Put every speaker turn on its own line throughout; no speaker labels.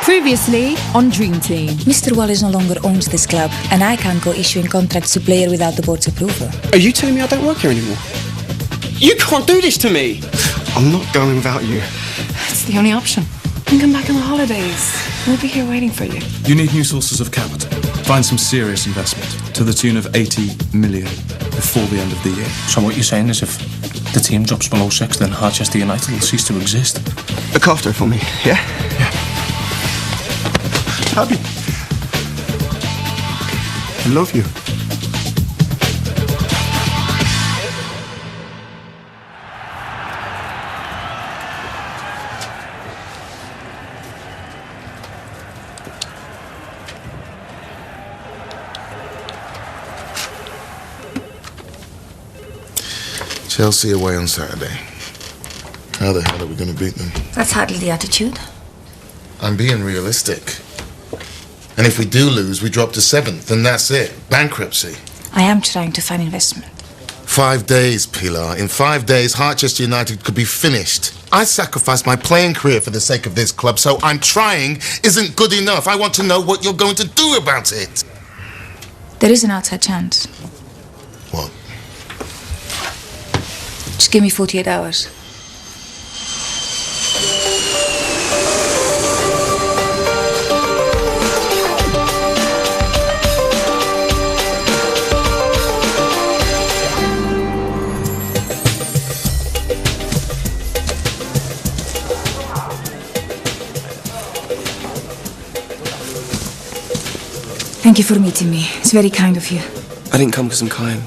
Previously on Dream Team.
Mr. Wallace no longer owns this club, and I can't go issuing contracts to players without the board's approval.
Are you telling me I don't work here anymore? You can't do this to me! I'm not going without you.
It's the only option. You can come back on the holidays. We'll be here waiting for you.
You need new sources of capital. Find some serious investment to the tune of 80 million before the end of the year.
So what you're saying is if the team drops below 6, then Harchester United will cease to exist?
Look after her for me, yeah? Yeah. Abi. I love you.
Chelsea away on Saturday. How the hell are we going to beat them?
That's hardly the attitude.
I'm being realistic. And if we do lose, we drop to 7th, and that's it. Bankruptcy.
I am trying to find investment.
5 days, Pilar. In 5 days, Harchester United could be finished. I sacrificed my playing career for the sake of this club, so I'm trying isn't good enough. I want to know what you're going to do about it.
There is an outside chance.
What?
Just give me 48 hours. Thank you for meeting me. It's very kind of you.
I didn't come because I'm kind.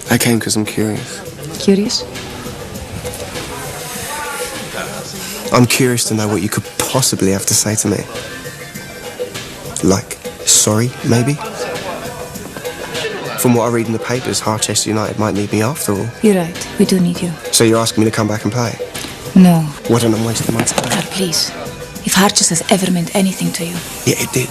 I came because I'm curious.
Curious?
I'm curious to know what you could possibly have to say to me. Like, sorry, maybe? From what I read in the papers, Harchester United might need me after all.
You're right. We do need you.
So you're asking me to come back and play?
No.
What, and I'm wasting my time?
God, please. If Harchester has ever meant anything to you.
Yeah, it did.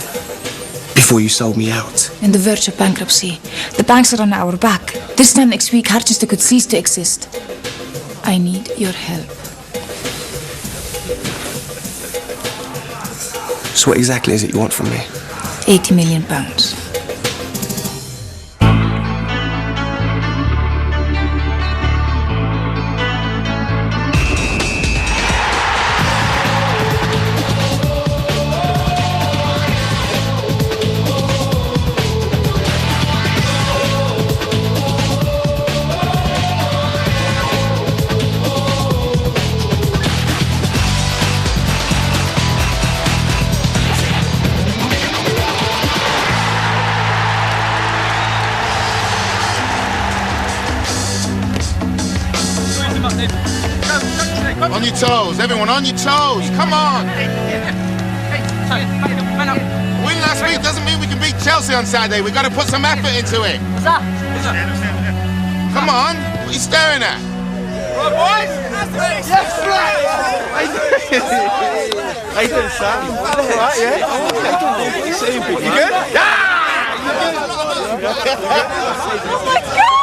Before you sold me out.
In the verge of bankruptcy. The banks are on our back. This time next week, Harchester could cease to exist. I need your help.
So what exactly is it you want from me?
£80 million.
On your toes, everyone, on your toes. Come on. Win last week doesn't mean we can beat Chelsea on Saturday. We've got to put some effort into it. Come on. What are you staring at?
Right, boys? Yes, Fletch! How you doing, Sam? All right, yeah? You good? Yeah!
Oh my God!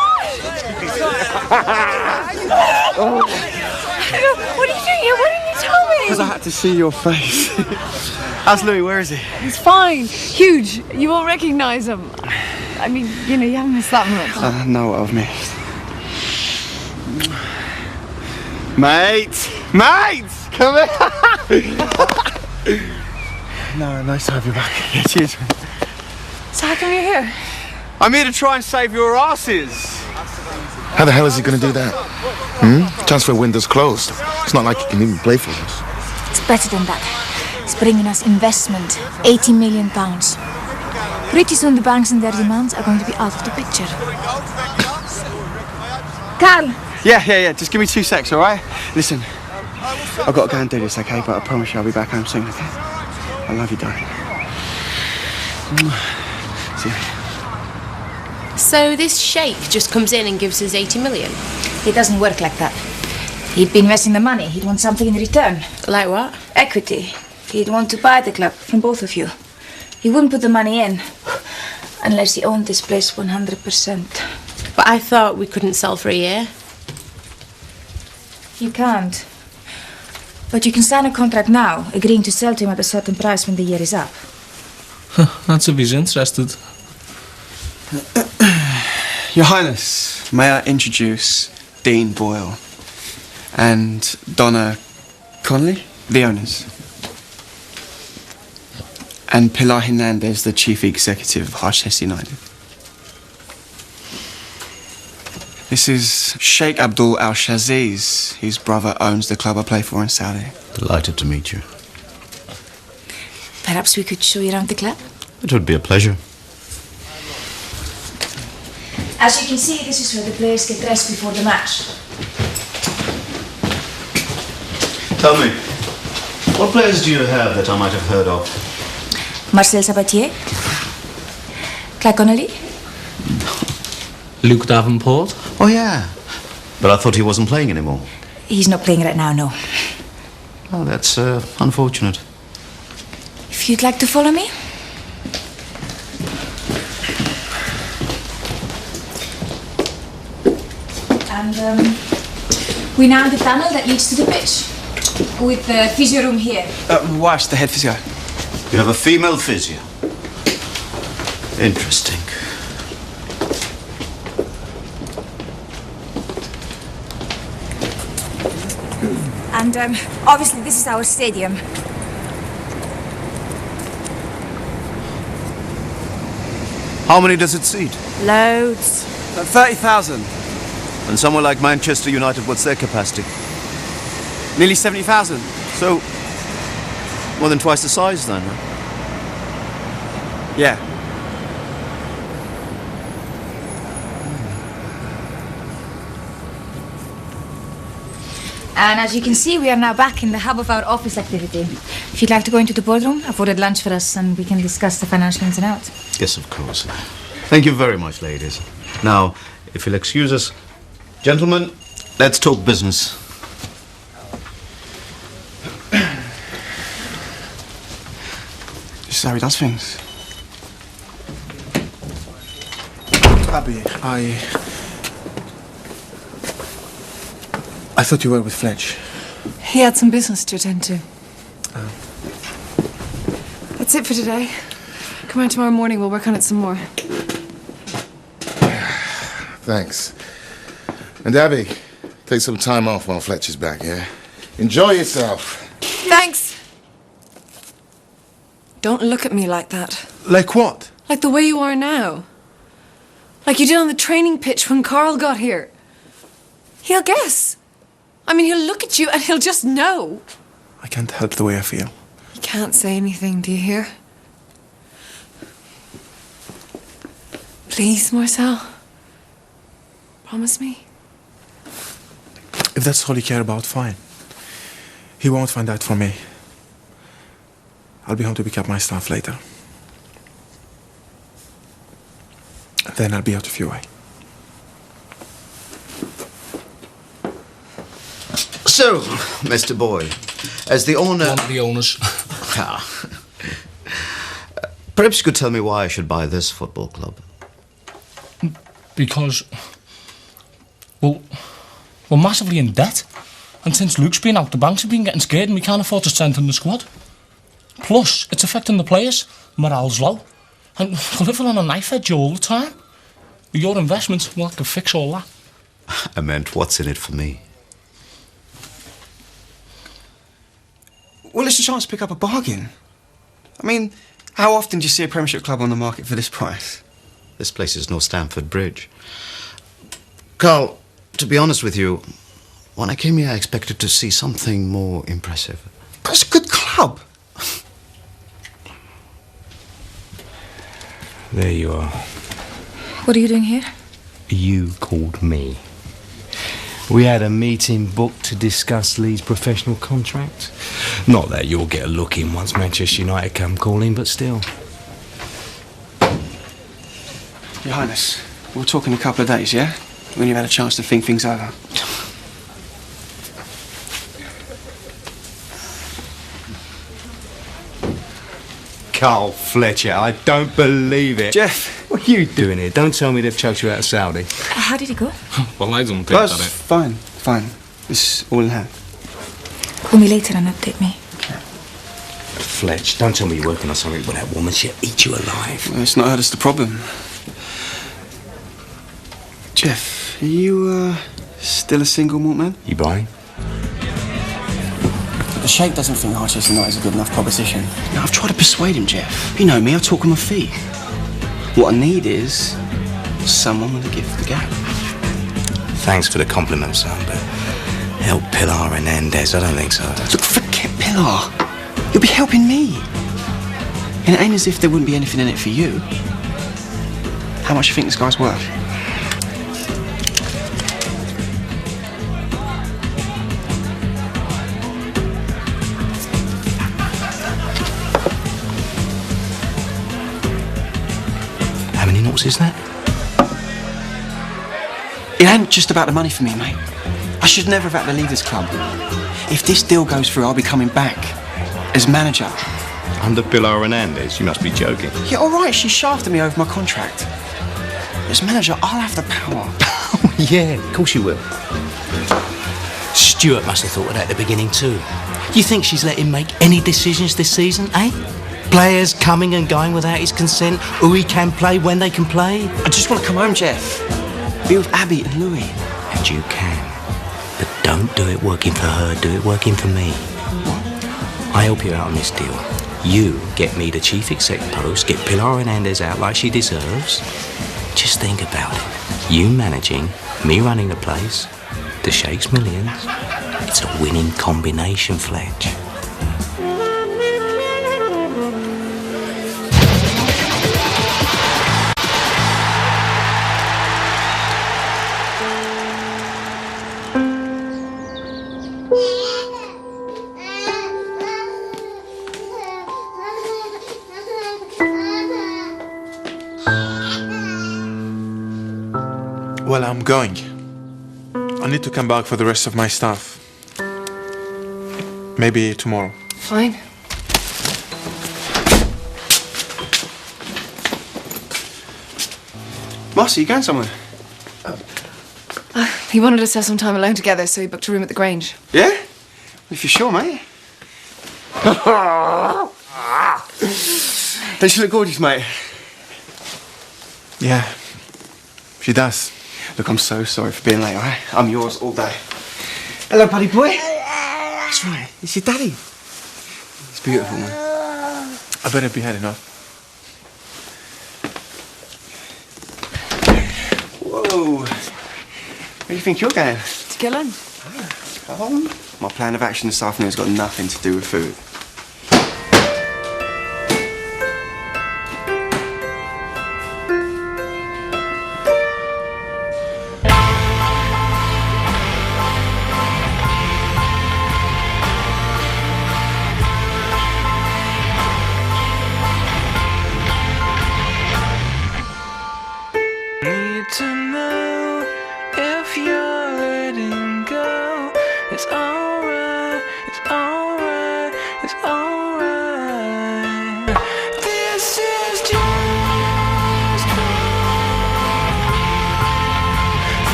What are you doing here? Why didn't you tell me?
Because I had to see your face. How's Louis? Where is he?
He's fine. Huge. You won't recognise him. I mean, you know, you haven't missed that much.
I know what I've missed. Mate! Mate! Come here! No, nice to have you back. Yeah, cheers.
So how come you're here?
I'm here to try and save your asses.
How the hell is he going to do that? Transfer window's closed. It's not like he can even play for us.
It's better than that. It's bringing us investment. £80 million. Pretty soon the banks and their demands are going to be out of the picture. Carl!
Yeah. Just give me 2 secs, all right? Listen, I've got to go and do this, okay? But I promise you I'll be back home soon, okay? I love you, darling. See you.
So this Sheik just comes in and gives us 80 million?
It doesn't work like that. He'd be investing the money. He'd want something in return.
Like what?
Equity. He'd want to buy the club from both of you. He wouldn't put the money in unless he owned this place 100%.
But I thought we couldn't sell for a year.
You can't. But you can sign a contract now, agreeing to sell to him at a certain price when the year is up.
That's if he's interested.
Your Highness, may I introduce Dean Boyle and Donna Connolly, the owners. And Pilar Hernandez, the chief executive of Harchester United. This is Sheik Abdul Al-Shaziz, whose brother owns the club I play for in Saudi.
Delighted to meet you.
Perhaps we could show you around the club?
It would be a pleasure.
As you can see, this is where the players get dressed before the match.
Tell me, what players do you have that I might have heard of?
Marcel Sabatier, Claire Connolly.
Luke Davenport.
Oh, yeah. But I thought he wasn't playing anymore.
He's not playing right now, no.
Oh, that's unfortunate.
If you'd like to follow me. And we're now in the tunnel that leads to the pitch, with the physio room here.
Wash, the head physio.
You have a female physio. Interesting.
And obviously this is our stadium.
How many does it seat?
Loads.
30,000.
And somewhere like Manchester United, what's their capacity?
Nearly 70,000.
So, more than twice the size then, huh?
Yeah.
And as you can see, we are now back in the hub of our office activity. If you'd like to go into the boardroom, I've ordered lunch for us and we can discuss the financial ins and outs.
Yes, of course. Thank you very much, ladies. Now, if you'll excuse us, gentlemen, let's talk business.
This is how he does things.
Abi, I thought you were with Fletch.
He had some business to attend to. That's it for today. Come around tomorrow morning, we'll work on it some more.
Thanks. And Abby, take some time off while Fletch is back, yeah? Enjoy yourself.
Thanks! Don't look at me like that.
Like what?
Like the way you are now. Like you did on the training pitch when Carl got here. He'll guess. I mean, he'll look at you and he'll just know.
I can't help the way I feel.
You can't say anything, do you hear? Please, Marcel. Promise me.
If that's all you care about, fine. He won't find out from me. I'll be home to pick up my stuff later. Then I'll be out of your way.
So, Mr. Boyle, as the owner...
One of the owners.
Perhaps you could tell me why I should buy this football club.
Because... Well, we're massively in debt. And since Luke's been out, the banks have been getting scared and we can't afford to strengthen the squad. Plus, it's affecting the players. Morale's low. And we're living on a knife edge all the time. With your investments, well, I can fix all that.
I meant, what's in it for me?
Well, it's a chance to pick up a bargain. I mean, how often do you see a Premiership club on the market for this price?
This place is no Stamford Bridge. Carl, to be honest with you, when I came here I expected to see something more impressive.
But it's a good club.
There you are.
What are you doing here?
You called me. We had a meeting booked to discuss Lee's professional contract. Not that you'll get a look in once Manchester United come calling, but still.
Your Highness, we'll talk in a couple of days, yeah? When you've had a chance to think things over.
Carl Fletcher, I don't believe it.
Jeff!
What are you doing here? Don't tell me they've chucked you out of Saudi.
How did it go?
Well, I don't think
That's fine. It's all in hand.
Call me later and update me.
Fletch, don't tell me you're working on something with that woman. She'll eat you alive.
Well, it's not her that's the problem. Jeff, are you, still a single malt man?
You buying?
The Sheik doesn't think Harchester United is a good enough proposition. Now, I've tried to persuade him, Jeff. You know me, I talk on my feet. What I need is someone with a gift of the gab.
Thanks for the compliment, son, but help Pilar Hernandez, I don't think so.
Look, forget Pilar. You'll be helping me. And it ain't as if there wouldn't be anything in it for you. How much do you think this guy's worth?
How many knots is that?
It ain't just about the money for me, mate. I should never have had to leave this club. If this deal goes through, I'll be coming back as manager.
Under Pilar Hernandez? You must be joking.
Yeah, all right, she shafted me over my contract. As manager, I'll have the power.
Oh, yeah, of course you will. Stuart must have thought of that at the beginning too. You think she's let him make any decisions this season, eh? Players coming and going without his consent, who he can play, when they can play?
I just want to come home, Jeff. Be with Abi and Louis.
And you can. But don't do it working for her, do it working for me. I help you out on this deal. You get me the chief exec post, get Pilar Hernandez out like she deserves. Just think about it. You managing, me running the place, the Sheik's millions. It's a winning combination, Fletch.
Well, I'm going. I need to come back for the rest of my stuff. Maybe tomorrow.
Fine.
Marcy, you going somewhere?
He wanted us to have some time alone together, so he booked a room at the Grange.
Yeah? If you're sure, mate. Don't she look gorgeous, mate?
Yeah, she does.
Look, I'm so sorry for being late, all right? I'm yours all day. Hello, buddy boy. That's right. It's your daddy. It's beautiful, man.
I better be heading off.
Whoa. Where do you think you're going?
To Gillen.
My plan of action this afternoon's got nothing to do with food.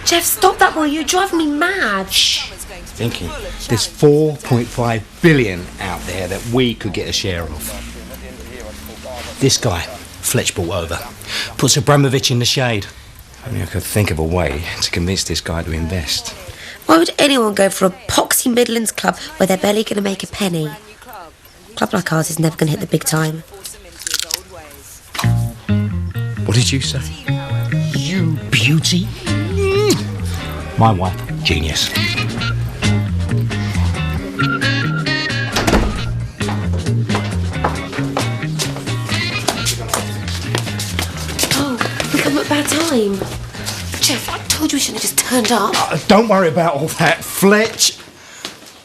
Jeff, stop that boy. You're driving me mad. Shh.
Thinking there's 4.5 billion out there that we could get a share of. This guy, Fletch brought over, puts Abramovich in the shade. I mean, I could think of a way to convince this guy to invest.
Why would anyone go for a poxy Midlands club where they're barely going to make a penny? A club like ours is never going to hit the big time.
What did you say? You beauty? My wife, genius.
Oh, we come at a bad time. Jeff, I told you we shouldn't have just turned up.
Don't worry about all that, Fletch.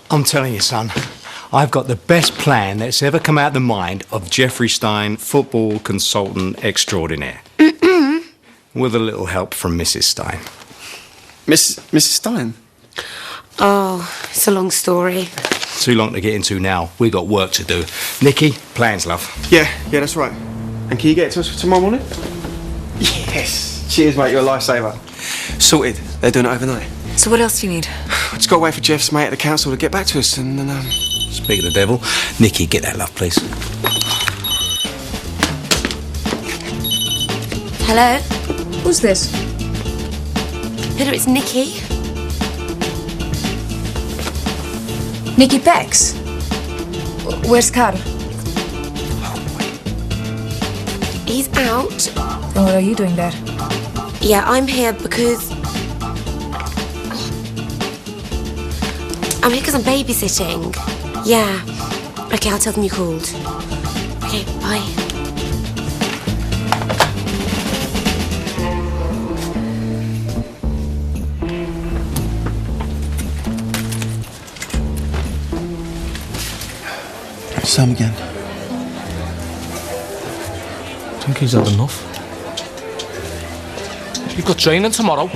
I'm telling you, son, I've got the best plan that's ever come out of the mind of Jeffrey Stein, football consultant extraordinaire. With a little help from Mrs. Stein.
Mrs. Stein?
Oh, it's a long story.
Too long to get into now. We got work to do. Nikki, plans, love.
Yeah, that's right. And can you get it to us for tomorrow morning? Yes. Cheers, mate. You're a lifesaver. Sorted. They're doing it overnight.
So what else do you need?
I just got to wait for Jeff's mate at the council to get back to us, and then,
Speak of the devil. Nikki, get that, love, please.
Hello?
Who's this?
Peter, it's Nikki.
Nikki Pex? Where's Carl?
He's out.
Then what are you doing there?
Yeah, I'm here because... I'm here because I'm babysitting. Yeah. Okay, I'll tell them you called. Okay, bye.
Sam again.
I think he's had enough. You've got training tomorrow.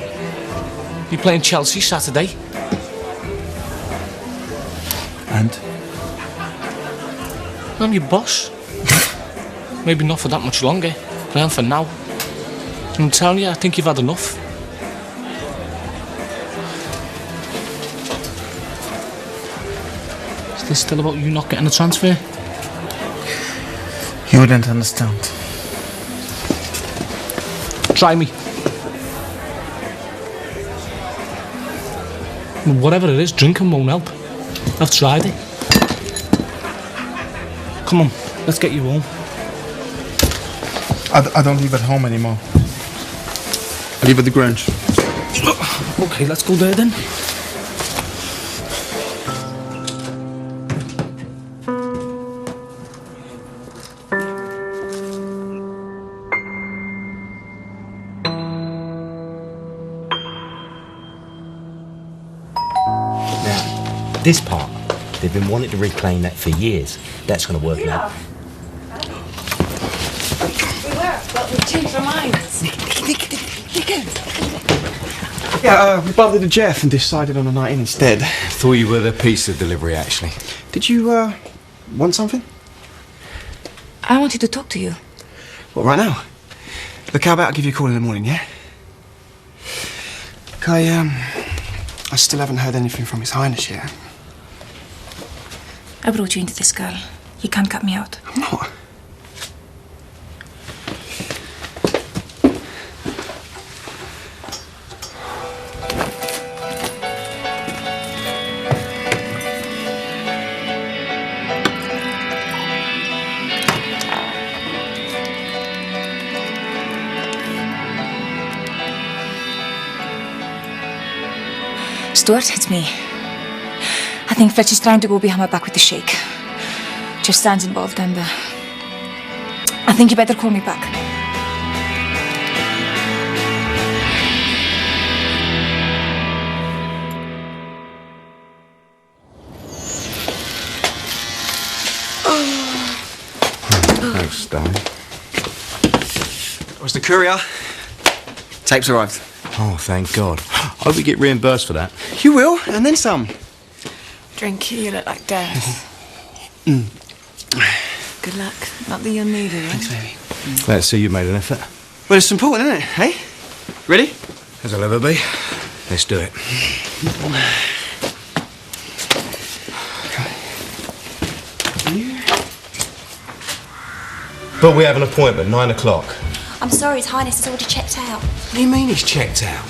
You're playing Chelsea Saturday.
And?
I'm your boss. Maybe not for that much longer, but I am for now. I'm telling you, I think you've had enough. Is this still about you not getting a transfer?
You wouldn't understand.
Try me. Whatever it is, drinking won't help. I've tried it. Come on, let's get you home.
I don't live at home anymore. I live at the Grange.
Okay, let's go there then.
This part, they've been wanting to reclaim that for years. That's going to work now.
We were, but we've changed our minds.
Yeah, we bumped into Jeff and decided on a night in instead.
Thought you were the pizza delivery, actually.
Did you, want something?
I wanted to talk to you.
What, right now? Look, how about I give you a call in the morning, yeah? Look, I still haven't heard anything from His Highness yet.
I brought you into this, girl. You can't cut me out.
I'm not.
Stuart, it's me. I think Fletch is trying to go behind my back with the Sheik. Jeff Stein's involved and I think you better call me back.
Thanks, darling.
Where's the courier? Tape's arrived.
Oh, thank God. Hope we get reimbursed for that.
You will, and then some.
Drink, you look like death. Good luck. Not that you'll need it,
Thanks, baby.
Glad to see you made an effort.
Well, it's important, isn't it? Hey? Ready?
As I'll ever be. Let's do it. But we have an appointment, 9 o'clock.
I'm sorry, His Highness has already checked out.
What do you mean he's checked out?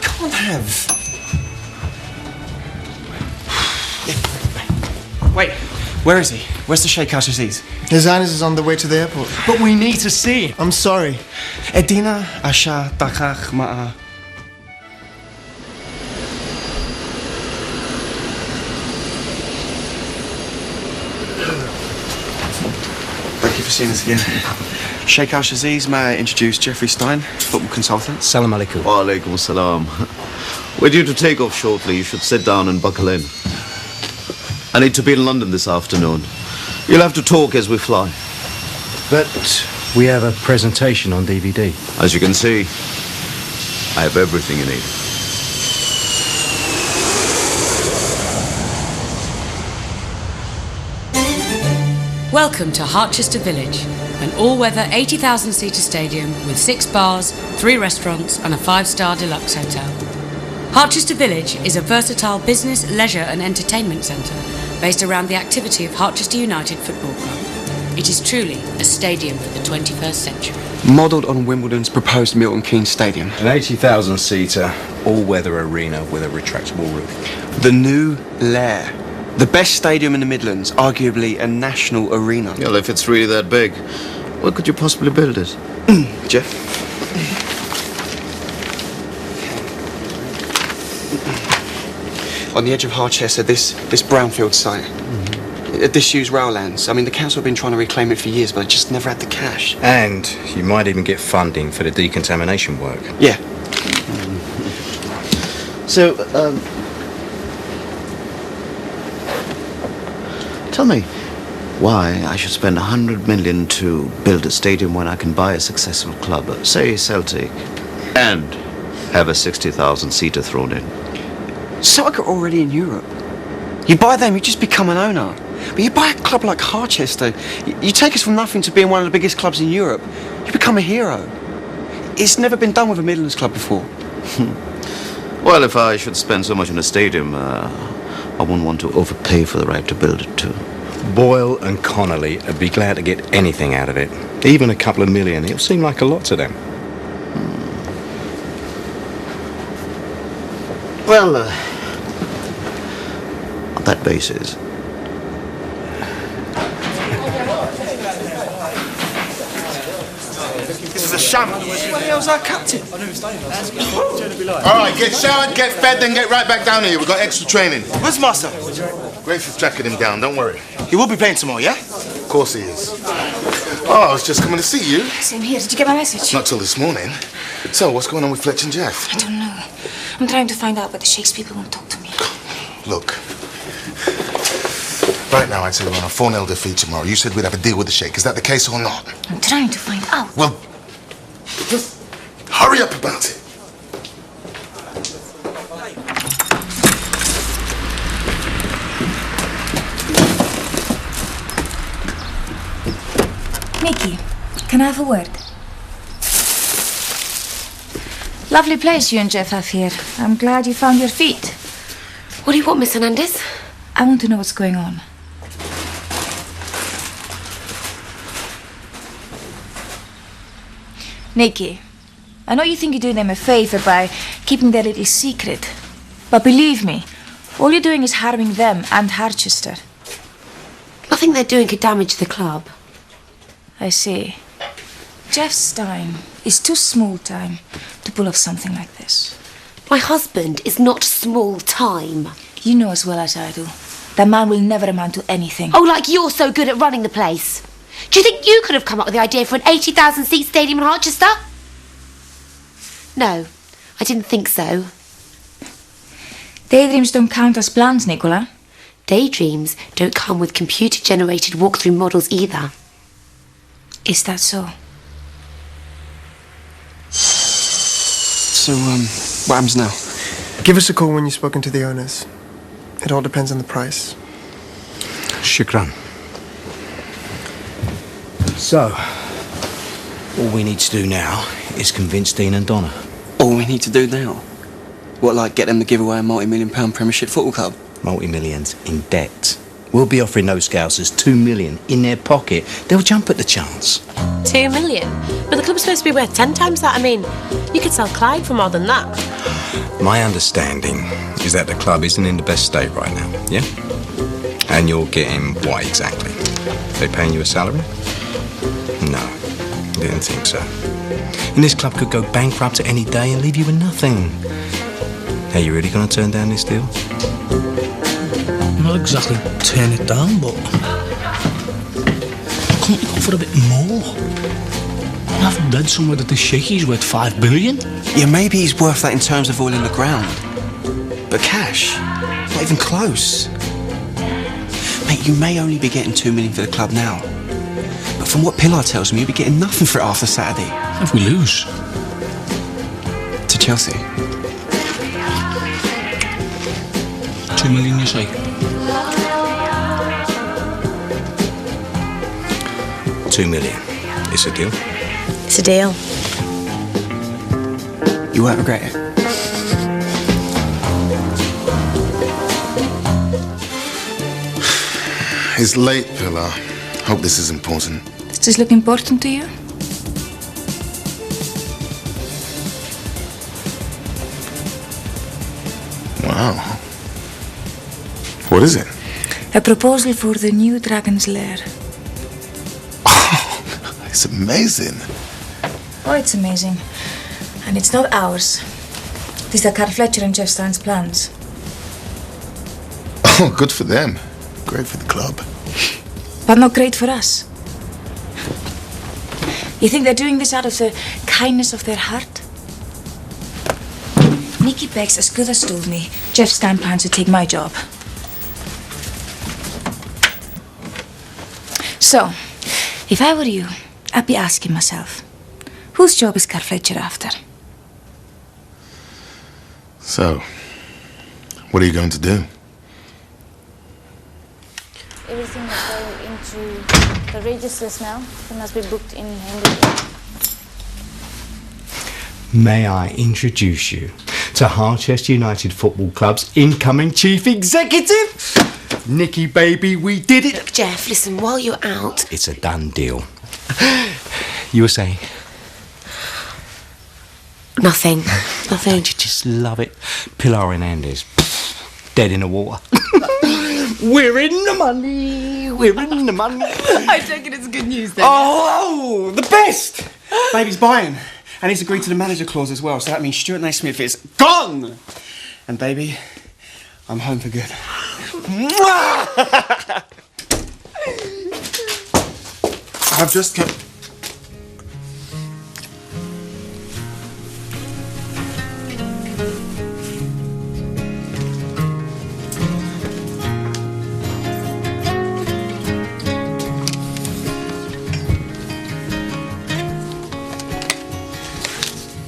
Can't have. Wait, where is he? Where's the Sheik Aziz?
His Highness is on the way to the airport.
But we need to see him.
I'm sorry.
Edina Asha Dakach Ma'a. Thank you for seeing us again. Sheik Aziz, may I introduce Jeffrey Stein, football consultant.
Salam alaikum.
Wa alaikum salam. We're due to take off shortly. You should sit down and buckle in. I need to be in London this afternoon. You'll have to talk as we fly.
But we have a presentation on DVD.
As you can see, I have everything you need.
Welcome to Harchester Village, an all-weather 80,000-seater stadium with 6 bars, 3 restaurants and a 5-star deluxe hotel. Harchester Village is a versatile business, leisure and entertainment centre based around the activity of Harchester United Football Club. It is truly a stadium for the 21st century.
Modelled on Wimbledon's proposed Milton Keynes Stadium.
An 80,000-seater, all-weather arena with a retractable roof.
The new Lair. The best stadium in the Midlands, arguably a national arena.
Well, if it's really that big, where could you possibly build it?
Jeff? On the edge of Harchester, this brownfield site. Disused rail lands. I mean, the council have been trying to reclaim it for years, but just never had the cash.
And you might even get funding for the decontamination work.
Yeah.
So, tell me why I should spend 100 million to build a stadium when I can buy a successful club, say Celtic, and have a 60,000-seater thrown in.
Celtic are already in Europe. You buy them, you just become an owner. But you buy a club like Harchester, you take us from nothing to being one of the biggest clubs in Europe. You become a hero. It's never been done with a Midlands club before.
Well, if I should spend so much on a stadium, I wouldn't want to overpay for the right to build it too.
Boyle and Connolly would be glad to get anything out of it. Even a couple of million. It'll seem like a lot to them.
Well, on that basis...
This is a sham. Where the hell's our captain?
All right, get showered, get fed, then get right back down here. We've got extra training.
Where's Master?
Grace is tracking him down, don't worry.
He will be playing tomorrow, yeah?
Of course he is. Oh, I was just coming to see you.
Same here. Did you get my message?
Not till this morning. So, what's going on with Fletch and Jeff?
I don't know. I'm trying to find out, but the Sheik's people won't talk to me.
Look. Right now, I'd say we're on a 4-0 defeat tomorrow. You said we'd have a deal with the Sheik. Is that the case or not?
I'm trying to find out.
Well, just hurry up about it.
Nikki, can I have a word? Lovely place you and Jeff have here. I'm glad you found your feet.
What do you want, Miss Hernandez?
I want to know what's going on. Nikki, I know you think you're doing them a favor by keeping their little secret. But believe me, all you're doing is harming them and Harchester.
Nothing they're doing could damage the club.
I see. Jeff's time is too small time to pull off something like this.
My husband is not small time.
You know as well as I do. That man will never amount to anything.
Oh, like you're so good at running the place. Do you think you could have come up with the idea for an 80,000-seat stadium in Harchester? No, I didn't think so.
Daydreams don't count as plans, Nicola.
Daydreams don't come with computer-generated walkthrough models either.
Is that so?
So, what happens now?
Give us a call when you've spoken to the owners. It all depends on the price.
Shukran. So, all we need to do now is convince Dean and Donna.
All we need to do now? What, like get them to give away a multi-million-pound Premiership football club?
Multi-millions in debt. We'll be offering those scousers $2 million in their pocket. They'll jump at the chance.
2 million? But the club's supposed to be worth 10 times that. I mean, you could sell Clyde for more than that.
My understanding is that the club isn't in the best state right now, yeah? And you're getting what exactly? They paying you a salary? No, didn't think so. And this club could go bankrupt at any day and leave you with nothing. Are you really going to turn down this deal?
Not exactly turn it down, but couldn't you go for a bit more? I've read somewhere that the Sheikie's worth 5 billion.
Yeah, maybe he's worth that in terms of oil in the ground. But cash, not even close. Mate, you may only be getting 2 million for the club now. But from what Pilar tells me, you'll be getting nothing for it after Saturday.
If we lose?
To Chelsea.
2 million, you say?
2 million. It's a deal.
It's a deal.
You won't regret it.
It's late, Pilar. Hope this is important.
Does this look important to you?
Wow. What is it?
A proposal for the new Dragon's Lair.
It's amazing.
Oh, it's amazing. And it's not ours. These are Carl Fletcher and Jeff Stein's plans.
Oh, good for them. Great for the club.
But not great for us. You think they're doing this out of the kindness of their heart? Nicky Beggs as good as told me Jeff Stein plans to take my job. So, if I were you, I'd be asking myself, whose job is Carl Fletcher after?
So, what are you going to do?
Everything is going into the registers now. It must be booked in immediately.
May I introduce you to Harchester United Football Club's incoming chief executive? Nicky, baby, we did it.
Look, Jeff, listen, while you're out...
It's a done deal. You were saying?
Nothing. Nothing.
Don't you just love it? Pilar Hernandez, dead in the water. We're in the money. We're in the money.
I take it it's good news then.
Oh, the best! Baby's buying. And he's agreed to the manager clause as well, so that means Stuart Naismith is gone! And baby, I'm home for good.
I've just come...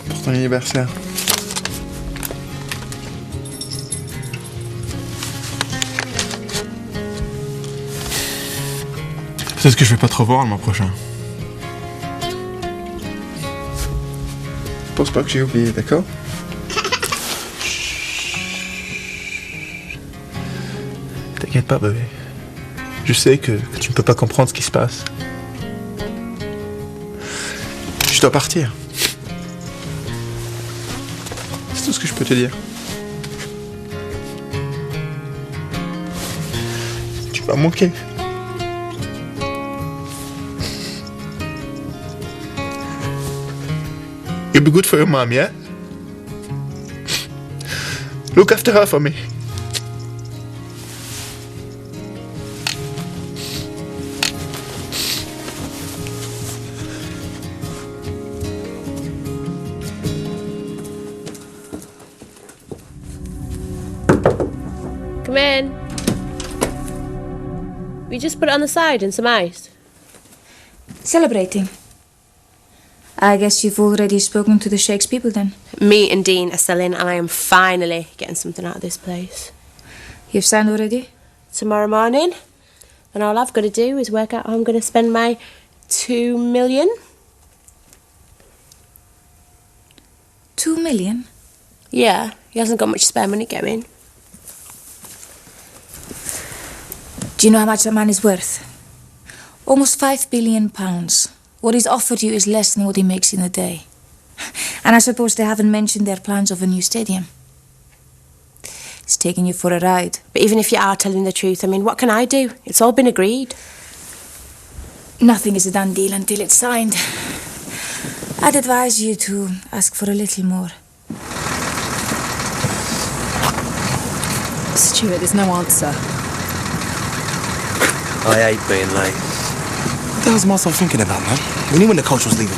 Pour ton anniversaire. Peut-être que je vais pas te revoir le mois prochain. Pense pas que j'ai oublié, d'accord? T'inquiète pas, bébé. Je sais que tu ne peux pas comprendre ce qui se passe. Je dois partir. C'est tout ce que je peux te dire. Tu vas manquer. You'll be good for your mom, yeah? Look after her for me.
Come in. We just put it on the side in some ice.
Celebrating. I guess you've already spoken to the Sheik's people then?
Me and Dean are still in, and I am finally getting something out of this place.
You've signed already?
Tomorrow morning. And all I've got to do is work out how I'm going to spend my 2 million.
2 million?
Yeah, he hasn't got much spare money going.
Do you know how much that man is worth? Almost £5 billion. What he's offered you is less than what he makes in a day. And I suppose they haven't mentioned their plans of a new stadium. It's taking you for a ride.
But even if you are telling the truth, I mean, what can I do? It's all been agreed.
Nothing is a done deal until it's signed. I'd advise you to ask for a little more.
Stuart, there's no answer.
I hate being late. What the hell's Marcel thinking about, man? We knew when the coach was leaving.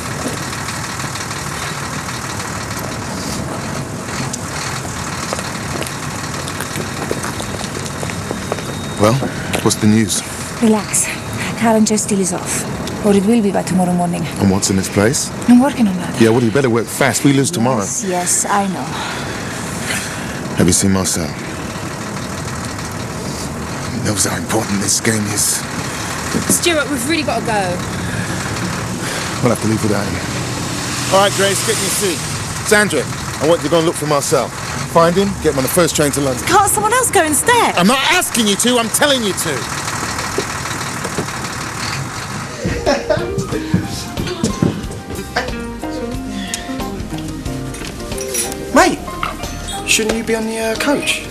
Well, what's the news?
Relax. Karen just deal is off. Or it will be by tomorrow morning.
And what's in its place?
I'm working on that.
Yeah, well, you better work fast. We lose tomorrow.
Yes, I know.
Have you seen Marcel? He knows how important this game is.
Stuart, we've really got to go.
We'll have to leave without him. All right, Grace, get in your seat. Sandra, I want you to go and look for Marcel. Find him, get him on the first train to London.
Can't someone else go instead?
I'm not asking you to, I'm telling you to.
Mate, shouldn't you be on the coach?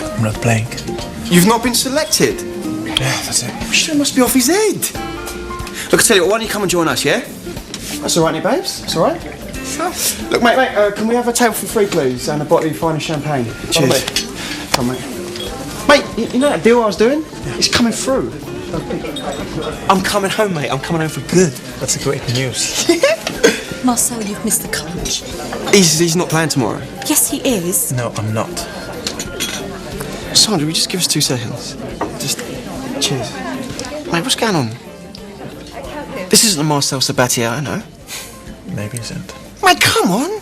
I'm not playing.
You've not been selected?
Yeah, that's it.
Shit must be off his head. Look, I tell you what, why don't you come and join us, yeah? That's all right, you babes? That's all right? Sure. Look, mate, can we have a table for three, please, and a bottle of your finest champagne?
Cheers.
Come on, mate. Mate, you know that deal I was doing? Yeah. It's coming through. I'm coming home, mate. I'm coming home for good.
That's a great news.
Marcel, you've missed the coach.
He's not playing tomorrow.
Yes, he is.
No, I'm not.
Sandra, will you just give us 2 seconds? Just cheers. Mate, what's going on? This isn't a Marcel Sabatier, I know.
Maybe it isn't.
Mate, come on!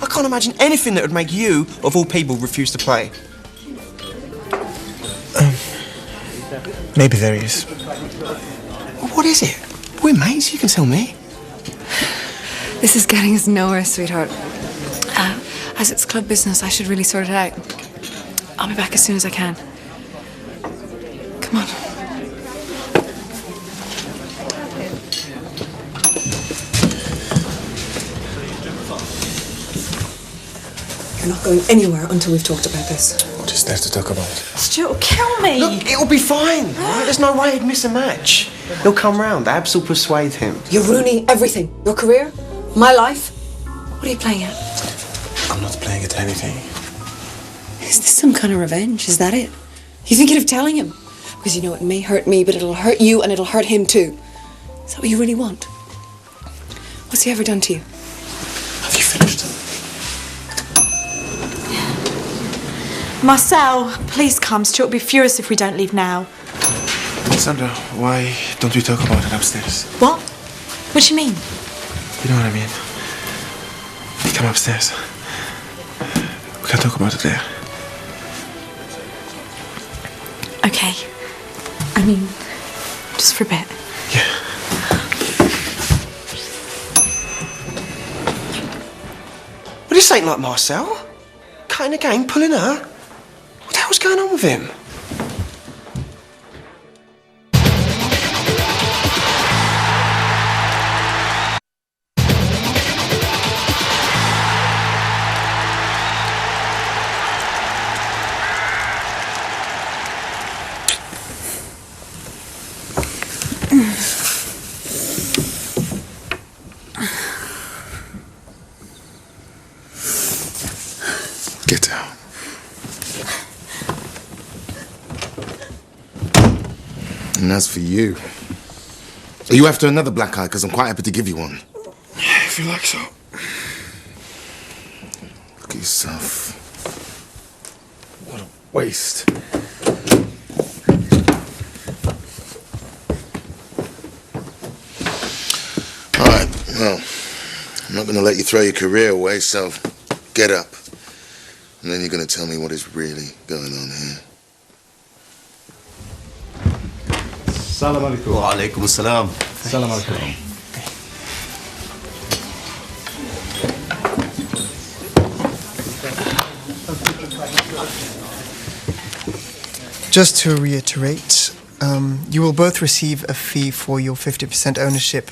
I can't imagine anything that would make you, of all people, refuse to play.
Maybe there is.
What is it? We're mates, you can tell me.
This is getting us nowhere, sweetheart. As it's club business, I should really sort it out. I'll be back as soon as I can. Come on.
You're not going anywhere until we've talked about this.
What is there to talk about?
Stu, will kill me.
Look, it'll be fine, right? There's no way he'd miss a match. He'll come round. Abs will persuade him.
You're ruining everything. Your career, my life. What are you playing at?
I'm not playing at anything.
Is this some kind of revenge? Is that it? You thinking of telling him? Because you know it may hurt me, but it'll hurt you and it'll hurt him too. Is that what you really want? What's he ever done to you?
Have you finished?
Marcel, please come. Stuart will be furious if we don't leave now.
Sandra, why don't we talk about it upstairs?
What? What do you mean?
You know what I mean. Come upstairs. We can talk about it there.
Okay. I mean, just for a bit.
Yeah.
Well, this ain't like Marcel. Cutting a game, pulling her. What the hell's going on with him?
Get down. And as for you, are you after another black eye? Because I'm quite happy to give you one.
Yeah, if you like so.
Look at yourself. What a waste. All right, well, I'm not going to let you throw your career away, so get up. And then you're going to tell me what is really going on here.
Salam alaikum. Wa alaikum salam. Salam alaikum.
Just to reiterate, you will both receive a fee for your 50% ownership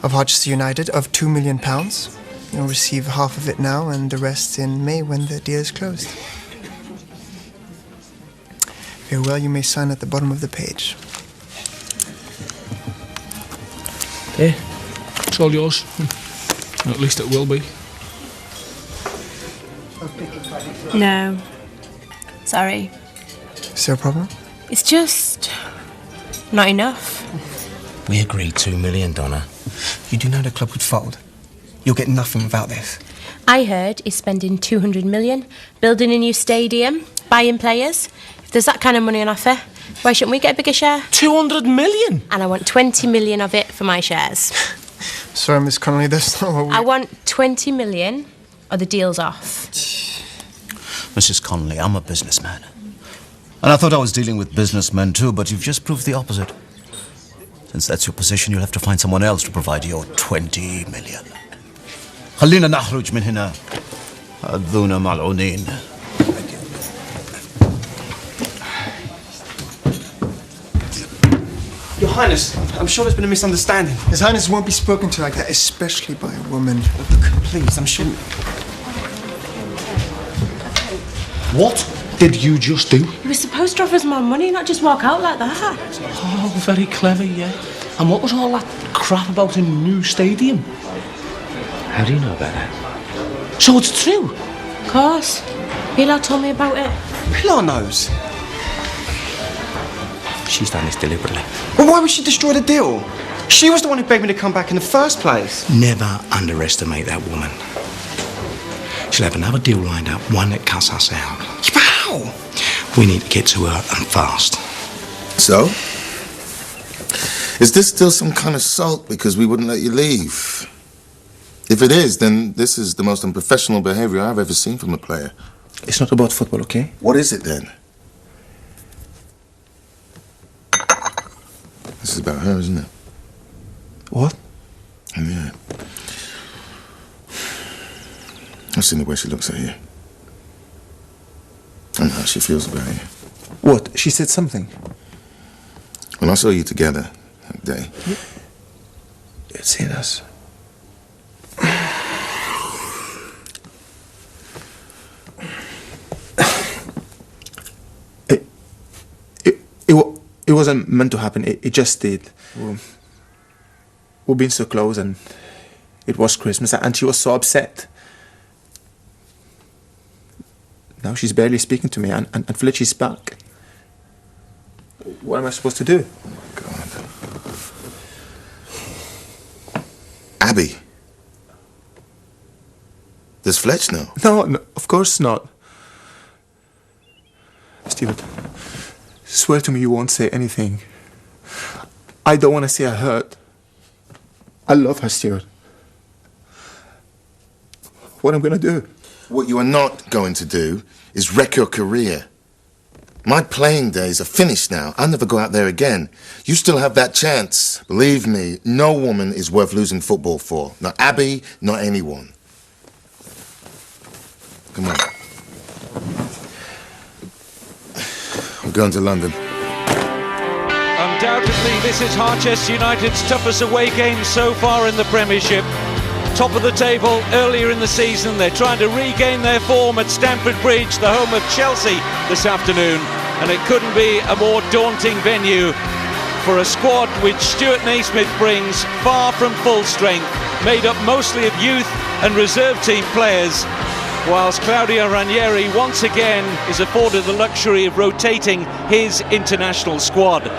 of Harchester United of £2 million. You'll receive half of it now and the rest in May when the deal is closed. Very well, you may sign at the bottom of the page.
Yeah, it's all yours. At least it will be.
No. Sorry.
Is there a problem?
It's just not enough.
We agreed $2 million, Donna.
You do know the club would fold. You'll get nothing without this.
I heard he's spending 200 million, building a new stadium, buying players. If there's that kind of money on offer, why shouldn't we get a bigger share?
200 million?
And I want 20 million of it for my shares.
Sorry, Miss Connolly, that's not what we...
I want 20 million or the deal's off.
Mrs. Connolly, I'm a businessman. And I thought I was dealing with businessmen too, but you've just proved the opposite.
Since that's your position, you'll have to find someone else to provide your 20 million. خلينا نخرج من هنا. هذونا ملعونين.
Your Highness, I'm sure there's been a misunderstanding.
His Highness won't be spoken to like that, especially by a woman.
Please, I'm sure...
What did you just do?
You were supposed to offer us more money, not just walk out like that.
Oh, very clever, yeah. And what was all that crap about a new stadium?
How do you know about that?
So it's true?
Of course. Pilar told me about it.
Pilar knows.
She's done this deliberately.
Well, why would she destroy the deal? She was the one who begged me to come back in the first place.
Never underestimate that woman. She'll have another deal lined up, one that cuts us out.
How?
We need to get to her and fast.
So? Is this still some kind of salt because we wouldn't let you leave? If it is, then this is the most unprofessional behavior I've ever seen from a player.
It's not about football, okay?
What is it then? This is about her, isn't it?
What?
Yeah. I've seen the way she looks at you. And how she feels about you.
What? She said something?
When I saw you together that day.
You'd seen us. It wasn't meant to happen. It just did. We've been so close, and it was Christmas, and she was so upset. Now she's barely speaking to me, and Fletch is back. What am I supposed to do?
Oh my God. Abi. Does Fletch know?
No, of course not. Stewart, swear to me you won't say anything. I don't want to see her hurt. I love her, Stewart. What am I going to do?
What you are not going to do is wreck your career. My playing days are finished now. I'll never go out there again. You still have that chance. Believe me, no woman is worth losing football for. Not Abi, not anyone. Come on. We're going to London.
Undoubtedly, this is Harchester United's toughest away game so far in the Premiership. Top of the table earlier in the season, they're trying to regain their form at Stamford Bridge, the home of Chelsea, this afternoon. And it couldn't be a more daunting venue for a squad which Stuart Naismith brings far from full strength, made up mostly of youth and reserve team players, whilst Claudio Ranieri once again is afforded the luxury of rotating his international squad.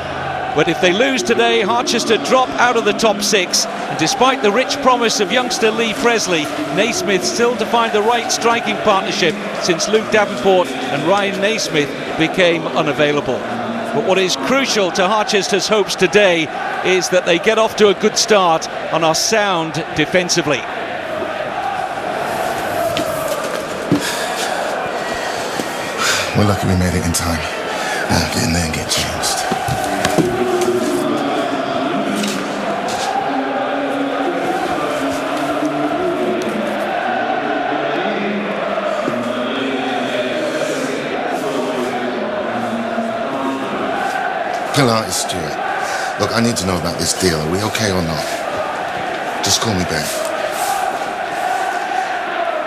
But if they lose today, Harchester drop out of the top six, and despite the rich promise of youngster Lee Presley, Naismith still to find the right striking partnership since Luke Davenport and Ryan Naismith became unavailable. But what is crucial to Harchester's hopes today is that they get off to a good start and are sound defensively.
We're lucky we made it in time. Now get in there and get changed. Pilar, it's Stuart. Look, I need to know about this deal. Are we okay or not? Just call me back.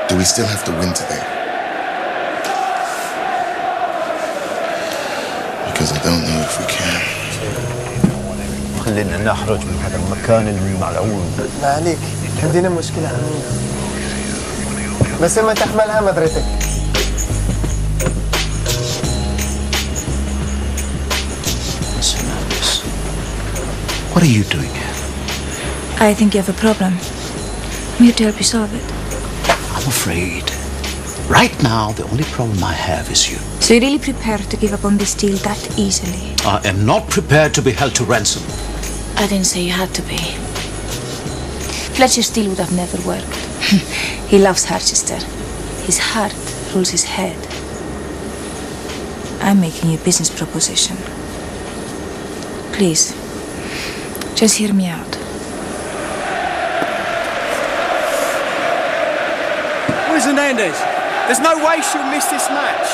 Do we still have to win today? Because I don't know if we can.
خلينا نخرج من هذا المكان الملعون.
ما عليك، عندنا مشكلة عميقة. بس ما تحملها مدرتك.
What are you doing here?
I think you have a problem. I'm here to help you solve it.
I'm afraid. Right now, the only problem I have is you.
So you're really prepared to give up on this deal that easily?
I am not prepared to be held to ransom.
I didn't say you had to be. Fletcher's deal would have never worked. He loves Harchester. His heart rules his head. I'm making you a business proposition. Please, Just hear me out.
Where's Hernandez? There's no way she'll miss this match.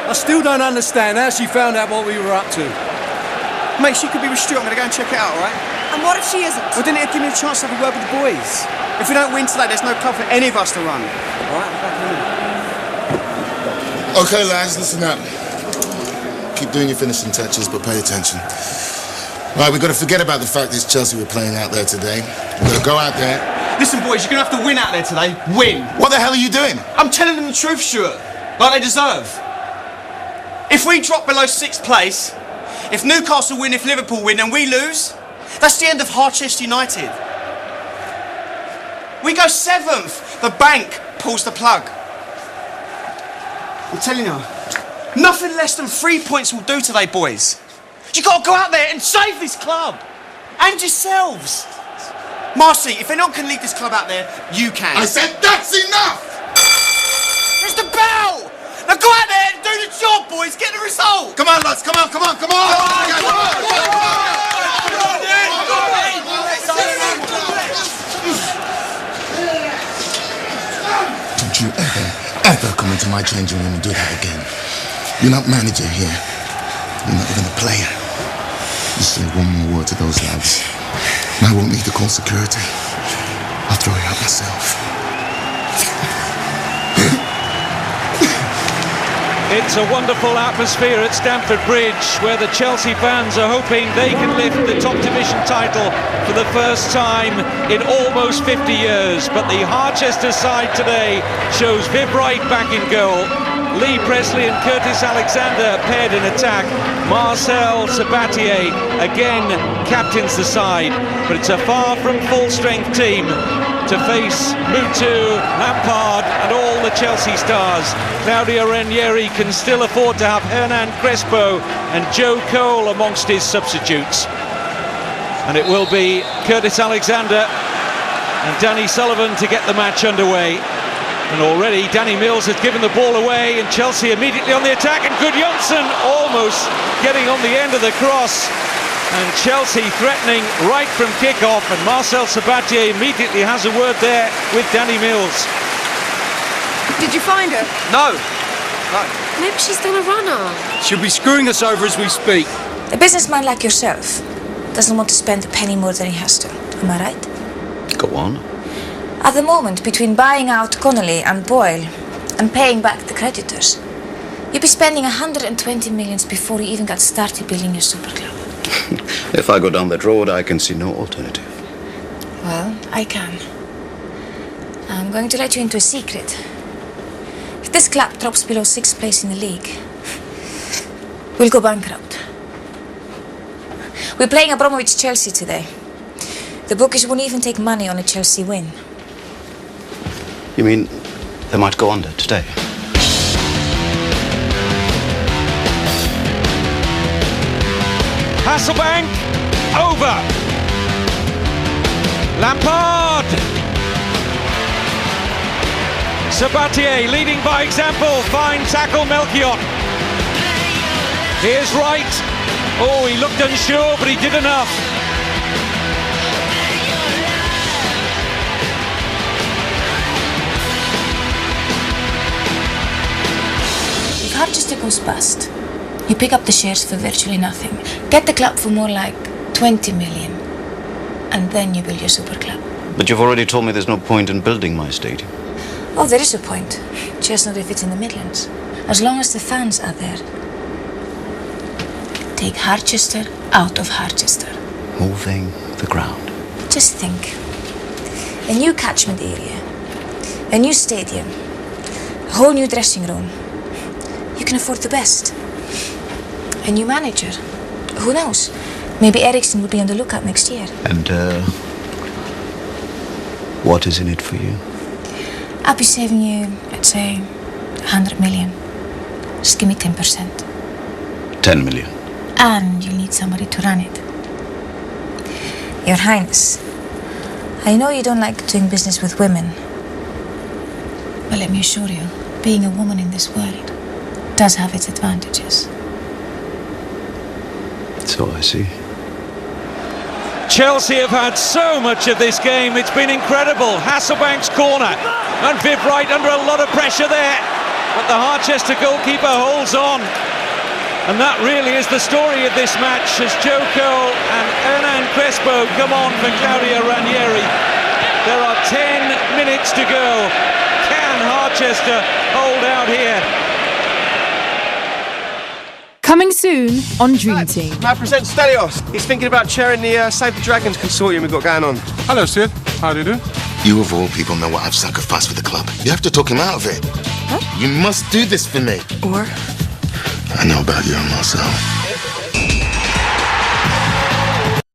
I still don't understand how she found out what we were up to.
Mate, she could be with Stuart. I'm going to go and check it out, all right?
And what if she isn't?
Well, didn't it give me a chance to have a word with the boys? If we don't win today, there's no club for any of us to run. All right, I'm back in a minute.
Okay, lads, listen up. Keep doing your finishing touches, but pay attention. Right, we've got to forget about the fact it's Chelsea we're playing out there today. We've got to go out there.
Listen, boys, you're going to have to win out there today. Win.
What the hell are you doing?
I'm telling them the truth, Stuart. Like they deserve. If we drop below 6th place, if Newcastle win, if Liverpool win, and we lose, that's the end of Harchester United. We go 7th. The bank pulls the plug. I'm telling you, nothing less than 3 points will do today, boys. You got to go out there and save this club. And yourselves. Marcy, if anyone can lead this club out there, you can.
I said that's enough!
It's the bell! Now go out there and do the job, boys. Get the result.
Come on, lads. Come on, come on, come on! Don't you ever come into my changing room and do that again. You're not manager here. You're not even a player. You say one more word to those lads, and I won't need to call security. I'll throw you out myself.
It's a wonderful atmosphere at Stamford Bridge, where the Chelsea fans are hoping they can lift the top division title for the first time in almost 50 years. But the Harchester side today shows Viv Wright back in goal, Lee Presley and Curtis Alexander paired in attack. Marcel Sabatier again captains the side, but it's a far from full-strength team to face Mutu, Lampard and all the Chelsea stars. Claudio Ranieri can still afford to have Hernan Crespo and Joe Cole amongst his substitutes. And it will be Curtis Alexander and Danny Sullivan to get the match underway. And already Danny Mills has given the ball away, and Chelsea immediately on the attack, and Gudjonsson almost getting on the end of the cross. And Chelsea threatening right from kick-off, and Marcel Sabatier immediately has a word there with Danny Mills.
Did you find her?
No.
Maybe she's done a runner.
She'll be screwing us over as we speak.
A businessman like yourself doesn't want to spend a penny more than he has to. Am I right?
Go on.
At the moment, between buying out Connolly and Boyle and paying back the creditors, you'd be spending 120 millions before you even got started building your super club.
If I go down that road, I can see no alternative.
Well, I can. I'm going to let you into a secret. If this club drops below 6th place in the league, we'll go bankrupt. We're playing Abramovich-Chelsea today. The bookies won't even take money on a Chelsea win.
You mean they might go under today?
Hasselbank, over. Lampard. Sabatier leading by example, fine tackle Melchior. Here's Wright. Oh, he looked unsure, but he did enough.
If Harchester goes bust, you pick up the shares for virtually nothing, get the club for more like 20 million, and then you build your super club.
But you've already told me there's no point in building my stadium.
Oh, there is a point. Just not if it's in the Midlands. As long as the fans are there. Take Harchester out of Harchester.
Moving the ground.
Just think. A new catchment area. A new stadium. A whole new dressing room. You can afford the best. A new manager. Who knows? Maybe Ericsson will be on the lookout next year.
And, what is in it for you?
I'll be saving you, let's say, 100 million. Just give me 10%.
10 million.
And you'll need somebody to run it. Your Highness, I know you don't like doing business with women. But let me assure you, being a woman in this world does have its advantages.
So I see.
Chelsea have had so much of this game. It's been incredible. Hasselbank's corner. And Viv Wright under a lot of pressure there. But the Harchester goalkeeper holds on. And that really is the story of this match as Joe Cole and Hernan Crespo come on for Claudio Ranieri. There are 10 minutes to go. Can Harchester hold out here?
Coming soon on Dream Team.
May I present Stelios? He's thinking about chairing the Save the Dragons consortium we've got going on.
Hello, Sid. How do you do?
You of all people know what I've sacrificed for the club. You have to talk him out of it. Huh? You must do this for me.
Or?
I know about you and Marcel.